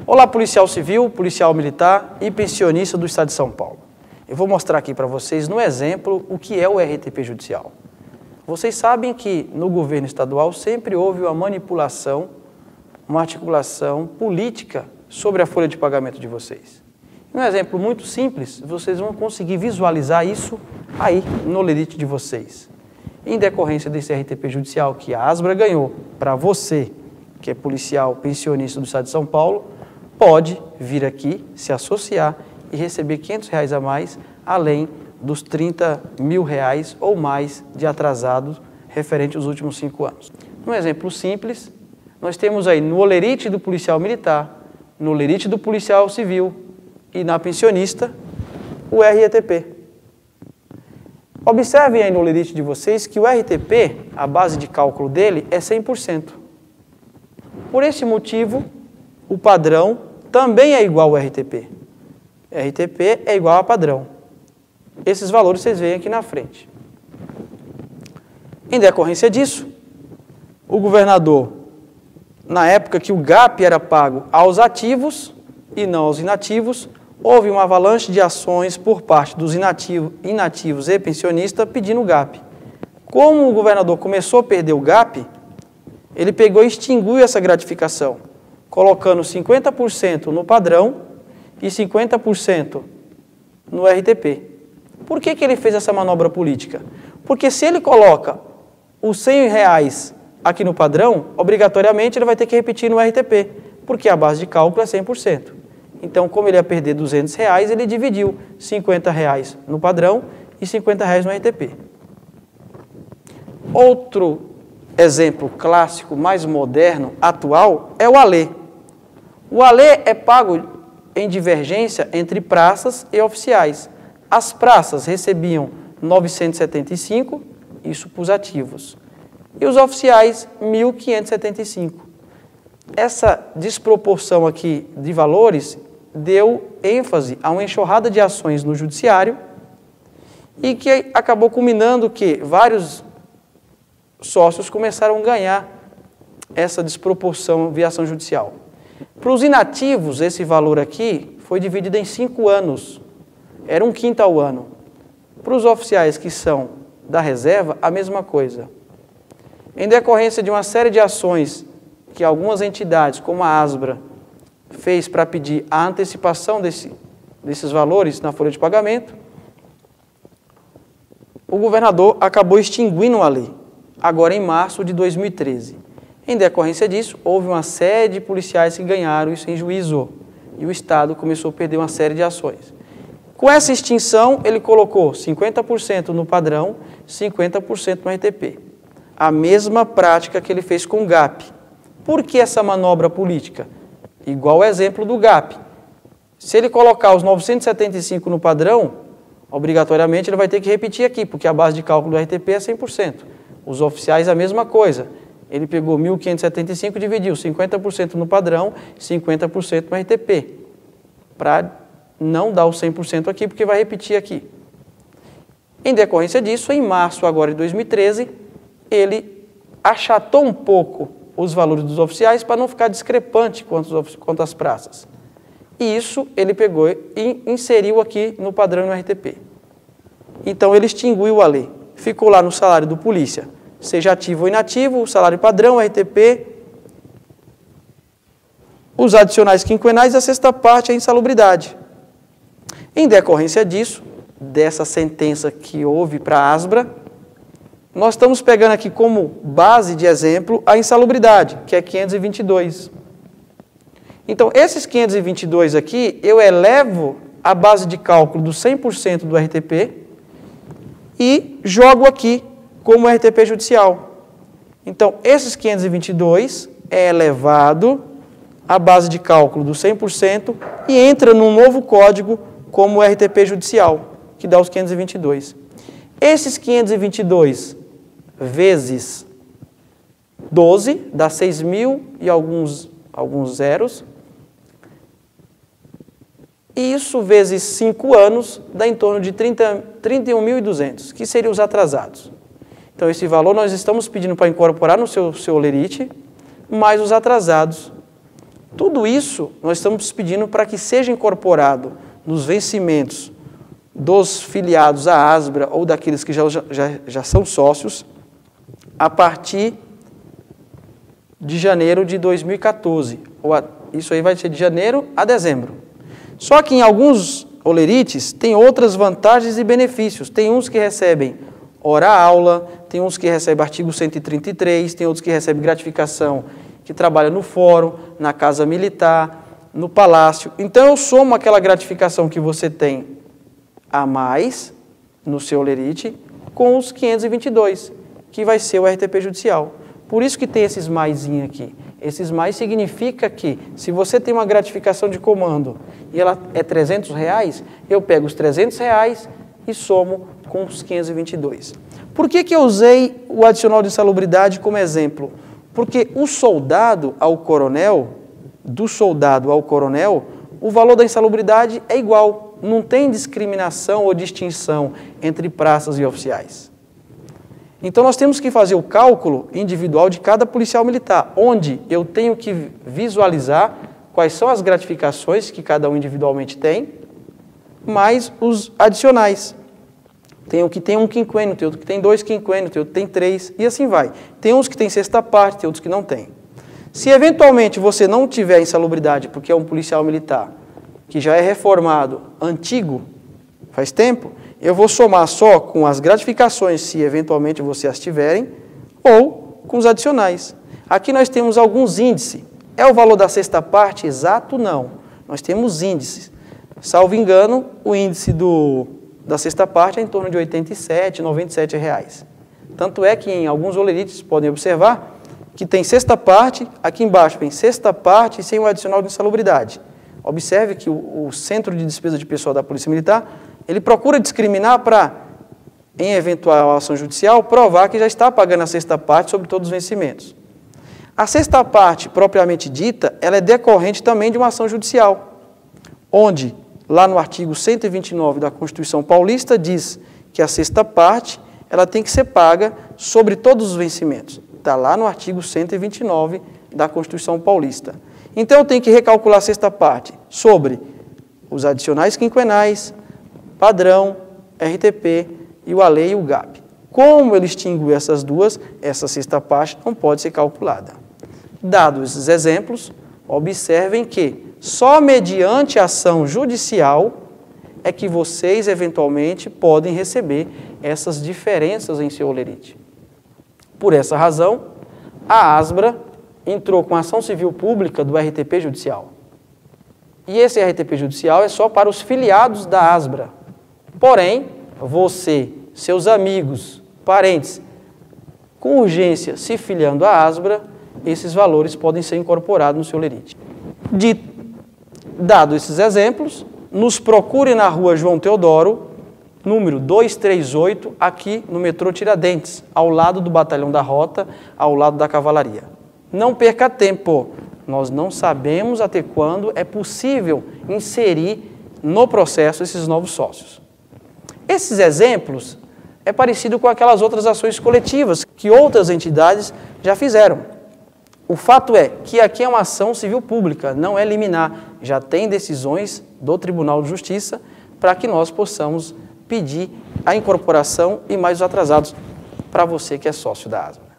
Olá, policial civil, policial militar e pensionista do Estado de São Paulo. Eu vou mostrar aqui para vocês, no exemplo, o que é o RTP judicial. Vocês sabem que no governo estadual sempre houve uma manipulação, uma articulação política sobre a folha de pagamento de vocês. Um exemplo muito simples, vocês vão conseguir visualizar isso aí no lerite de vocês. Em decorrência desse RTP judicial que a Asbra ganhou para você, que é policial pensionista do Estado de São Paulo, pode vir aqui, se associar e receber R$500 a mais, além dos R$30.000 ou mais de atrasados referente aos últimos 5 anos. Um exemplo simples, nós temos aí no olerite do policial militar, no olerite do policial civil e na pensionista, o RTP. Observem aí no olerite de vocês que o RTP, a base de cálculo dele é 100%. Por esse motivo, o padrão também é igual ao RTP. RTP é igual a padrão. Esses valores vocês veem aqui na frente. Em decorrência disso, o governador, na época que o GAP era pago aos ativos e não aos inativos, houve uma avalanche de ações por parte dos inativos e pensionistas pedindo o GAP. Como o governador começou a perder o GAP, ele pegou e extinguiu essa gratificação, colocando 50% no padrão e 50% no RTP. Por que ele fez essa manobra política? Porque se ele coloca os R$100 aqui no padrão, obrigatoriamente ele vai ter que repetir no RTP, porque a base de cálculo é 100%. Então, como ele ia perder R$200, ele dividiu R$50 no padrão e R$50 no RTP. Outro exemplo clássico, mais moderno, atual, é o ALE. O ALE é pago em divergência entre praças e oficiais. As praças recebiam 975, isso para os ativos, e os oficiais 1.575. Essa desproporção aqui de valores deu ênfase a uma enxurrada de ações no judiciário e que acabou culminando que vários sócios começaram a ganhar essa desproporção via ação judicial. Para os inativos, esse valor aqui foi dividido em 5 anos. Era 1/5 ao ano. Para os oficiais que são da reserva, a mesma coisa. Em decorrência de uma série de ações que algumas entidades, como a Asbra, fez para pedir a antecipação desses valores na folha de pagamento, o governador acabou extinguindo a lei, agora em março de 2013. Em decorrência disso, houve uma série de policiais que ganharam isso em juízo, e o Estado começou a perder uma série de ações. Com essa extinção, ele colocou 50% no padrão, 50% no RTP. A mesma prática que ele fez com o GAP. Por que essa manobra política? Igual o exemplo do GAP. Se ele colocar os 975 no padrão, obrigatoriamente ele vai ter que repetir aqui, porque a base de cálculo do RTP é 100%. Os oficiais a mesma coisa. Ele pegou 1.575 e dividiu 50% no padrão, 50% no RTP. Para não dar o 100% aqui, porque vai repetir aqui. Em decorrência disso, em março agora de 2013, ele achatou um pouco os valores dos oficiais para não ficar discrepante quanto às praças. E isso ele pegou e inseriu aqui no padrão no RTP. Então ele extinguiu a lei. Ficou lá no salário do polícia, seja ativo ou inativo, o salário padrão, RTP, os adicionais quinquenais e a sexta parte, a insalubridade. Em decorrência disso, dessa sentença que houve para a Asbra, nós estamos pegando aqui como base de exemplo a insalubridade, que é 522. Então, esses 522 aqui, eu elevo a base de cálculo do 100% do RTP e jogo aqui como RTP judicial. Então, esses 522 é elevado à base de cálculo do 100% e entra num novo código como RTP judicial, que dá os 522. Esses 522 vezes 12, dá 6.000 e alguns zeros. E isso vezes 5 anos dá em torno de 31.200, que seriam os atrasados. Então, esse valor nós estamos pedindo para incorporar no seu lerite, mais os atrasados, Tudo isso nós estamos pedindo para que seja incorporado nos vencimentos dos filiados à Asbra ou daqueles que já são sócios a partir de janeiro de 2014. Isso aí vai ser de janeiro a dezembro. Só que em alguns olerites tem outras vantagens e benefícios. Tem uns que recebem hora-aula, tem uns que recebem artigo 133, tem outros que recebem gratificação que trabalha no fórum, na casa militar, no palácio. Então eu somo aquela gratificação que você tem a mais no seu olerite com os 522, que vai ser o RTP judicial. Por isso que tem esses maisinhos aqui. Esses mais significa que, se você tem uma gratificação de comando e ela é R$300, eu pego os R$300 e somo com os 522. Por que eu usei o adicional de insalubridade como exemplo? Porque o soldado ao coronel, do soldado ao coronel, o valor da insalubridade é igual. Não tem discriminação ou distinção entre praças e oficiais. Então, nós temos que fazer o cálculo individual de cada policial militar, onde eu tenho que visualizar quais são as gratificações que cada um individualmente tem, mais os adicionais. Tem um que tem um quinquênio, tem outro que tem 2 quinquênios, tem outro que tem 3, e assim vai. Tem uns que tem sexta parte, tem outros que não tem. Se eventualmente você não tiver insalubridade, porque é um policial militar que já é reformado, antigo, faz tempo, eu vou somar só com as gratificações, se eventualmente você as tiverem, ou com os adicionais. Aqui nós temos alguns índices. É o valor da sexta parte exato? Não. Nós temos índices. Salvo engano, o índice da sexta parte é em torno de R$ 87, R$ 97. Tanto é que em alguns olerites podem observar que tem sexta parte, aqui embaixo vem sexta parte sem o adicional de insalubridade. Observe que o Centro de Despesa de Pessoal da Polícia Militar, ele procura discriminar para, em eventual ação judicial, provar que já está pagando a sexta parte sobre todos os vencimentos. A sexta parte, propriamente dita, ela é decorrente também de uma ação judicial, onde, lá no artigo 129 da Constituição Paulista, diz que a sexta parte ela tem que ser paga sobre todos os vencimentos. Está lá no artigo 129 da Constituição Paulista. Então, eu tenho que recalcular a sexta parte sobre os adicionais quinquenais, padrão, RTP e o ALEI e o GAP. Como eu extingo essas duas, essa sexta parte não pode ser calculada. Dados esses exemplos, observem que só mediante ação judicial é que vocês, eventualmente, podem receber essas diferenças em seu olerite. Por essa razão, a Asbra entrou com ação civil pública do RTP judicial. E esse RTP judicial é só para os filiados da Asbra. Porém, você, seus amigos, parentes, com urgência se filiando à Asbra, esses valores podem ser incorporados no seu olerite. Dado esses exemplos, nos procure na rua João Teodoro, número 238, aqui no metrô Tiradentes, ao lado do Batalhão da Rota, ao lado da Cavalaria. Não perca tempo, nós não sabemos até quando é possível inserir no processo esses novos sócios. Esses exemplos é parecido com aquelas outras ações coletivas que outras entidades já fizeram. O fato é que aqui é uma ação civil pública, não é liminar. Já tem decisões do Tribunal de Justiça para que nós possamos pedir a incorporação e mais os atrasados para você que é sócio da Asbra.